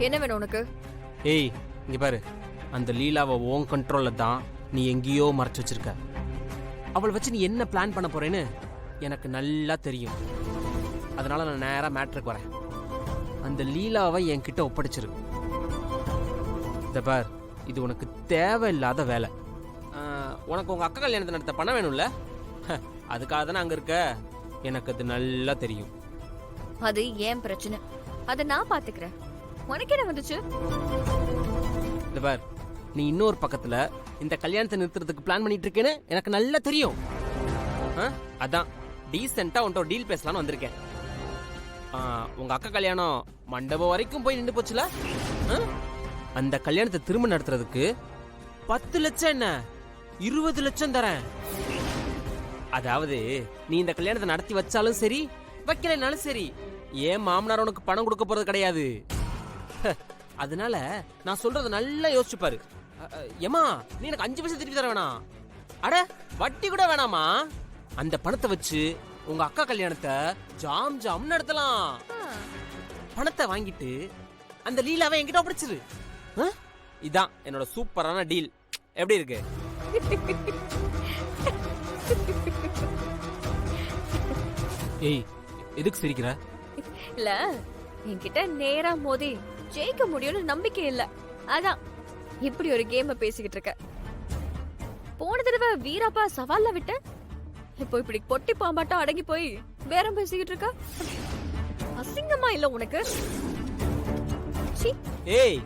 என்ன வேணும் உனக்கு? ஏய் இங்க பாரு, அந்த லீலாவை உன் கண்ட்ரோல்ல தான் நீ எங்கேயோ மறைச்சு வச்சிருக்க. அவளை வச்சு நீ என்ன பிளான் பண்ண போறேன்னு எனக்கு நல்லா தெரியும். அதனால நான் நேரா மேட்ருக்கு வரேன். அந்த லீலாவை என்கிட்ட ஒப்படைச்சிரு. இந்த பார், இது உனக்கு தேவையில்லாத வேலை. உனக்கு உங்க அக்கா கல்யாணத்தை நடத்த பணம் வேணும்ல, அதுக்காக தானே அங்க இருக்க. எனக்கு அது நல்லா தெரியும். அது ஏன் பிரச்சனை, அதை நான் பாத்துக்கிறேன். உனக்கு என்ன வந்துச்சு? இந்த பார், நீ இன்னொரு பக்கத்துல இந்த கல்யாணத்தை நிறுத்துறதுக்கு பிளான் பண்ணிட்டு இருக்கேன்னு எனக்கு நல்லா தெரியும். அதான் டீசெண்டா உன்ட்ட டீல் பேசலாம்னு வந்திருக்கேன். உங்க அக்கா கல்யாணம் மண்டபம் வரைக்கும் போய் நின்று போச்சுல, அந்த கல்யாணத்தை திரும்ப நடத்துறதுக்கு 10 லட்சம் என்ன 20 லட்சம் தரேன். அதாவது நீ இந்த கல்யாணத்தை நடத்தி வச்சாலும் சரி, வைக்கலைனாலும் சரி, ஏன் மாமனார் உனக்கு பணம் கொடுக்க போறது கிடையாது. அதனால நான் சொல்றத நல்லா யோசிச்சு பாரு. ஏமா, நீ எனக்கு 5 பைசா திருப்பி தர வேணாம். அட வட்டி கூட வேணாமா. அந்த பணத்தை வச்சு உங்க அக்கா கல்யாணத்தை ஜாம் ஜாம் நடத்தலாம். பணத்தை வாங்கிட்டு அந்த லீலாவை என்கிட்ட ஒப்படைச்சிரு. இதான் என்னோட சூப்பரான டீல். எப்படி இருக்கு? ஏய், எதுக்கு சிரிக்கிற? இல்ல, என்கிட்ட நேரா மோதி ஜெயிக்க முடியும்னு நம்பிக்கை இல்ல, அதான் இப்படி ஒரு கேம் பேசிக்கிட்டு இருக்க. போன தடவை வீராப்பா சவால்ல விட்ட, இப்போ இப்படி பொட்டி பாம்பாட்டம் அடங்கி போய் பேரம் பேசிக்கிட்டு இருக்க. அசிங்கமா இல்ல உனக்கு? ஏய்,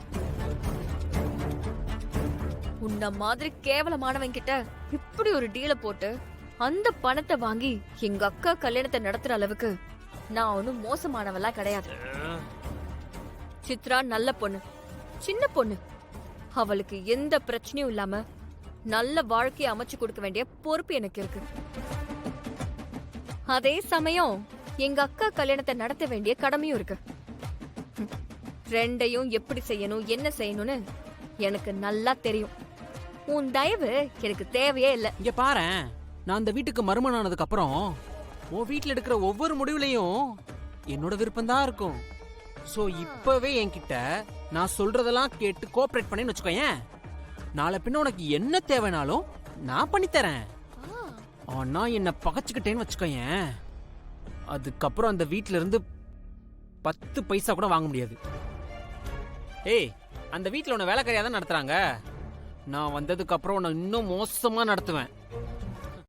உன்ன மாதிரி கேவலமானவன் கிட்ட இப்படி ஒரு டீல போட்டு அந்த பணத்தை வாங்கி எங்க அக்கா கல்யாணத்தை நடத்துற அளவுக்கு நான் ஒன்னும் மோசமானவளா கிடையாது. சித்ரா நல்ல பொண்ணு, சின்ன பொண்ணு. அவளுக்கு எந்த பிரச்சனையும் இல்லாம நல்ல வாழ்க்கையை அமைச்சு கொடுக்க வேண்டிய பொறுப்பு எனக்கு இருக்கு. அதே சமயம் எங்க அக்கா கல்யாணத்தை நடத்த வேண்டிய கடமையும் இருக்கு. ரெண்டையும் எப்படி செய்யணும், என்ன செய்யணும்னு எனக்கு நல்லா தெரியும். உன் தயவு எனக்கு தேவையே இல்ல. இங்க பாரேன், நான் அந்த வீட்டுக்கு மருமகன் ஆனதுக்கு அப்புறம் உன் வீட்டுல எடுக்கிற ஒவ்வொரு முடிவுலையும் என்னோட விருப்பம் தான் இருக்கும். சோ இப்பவே என்கிட்ட நான் சொல்றதெல்லாம் கேட்டு கோஆபரேட் பண்ணேன்னு வச்சுக்கோயேன், நாளை பின்ன உனக்கு என்ன தேவைனாலும் நான் பண்ணித்தரேன். ஆனா என்ன பகச்சுக்கிட்டேன்னு வச்சுக்கோயேன், அதுக்கப்புறம் அந்த வீட்டுல இருந்து 10 பைசா கூட வாங்க முடியாது. ஏய், அந்த வீட்டுல உன்னை வேலைக்காரியா தான் நடத்துறாங்க. நான் வந்ததுக்கு அப்புறம் உன்னை இன்னும் மோசமா நடத்துவேன்.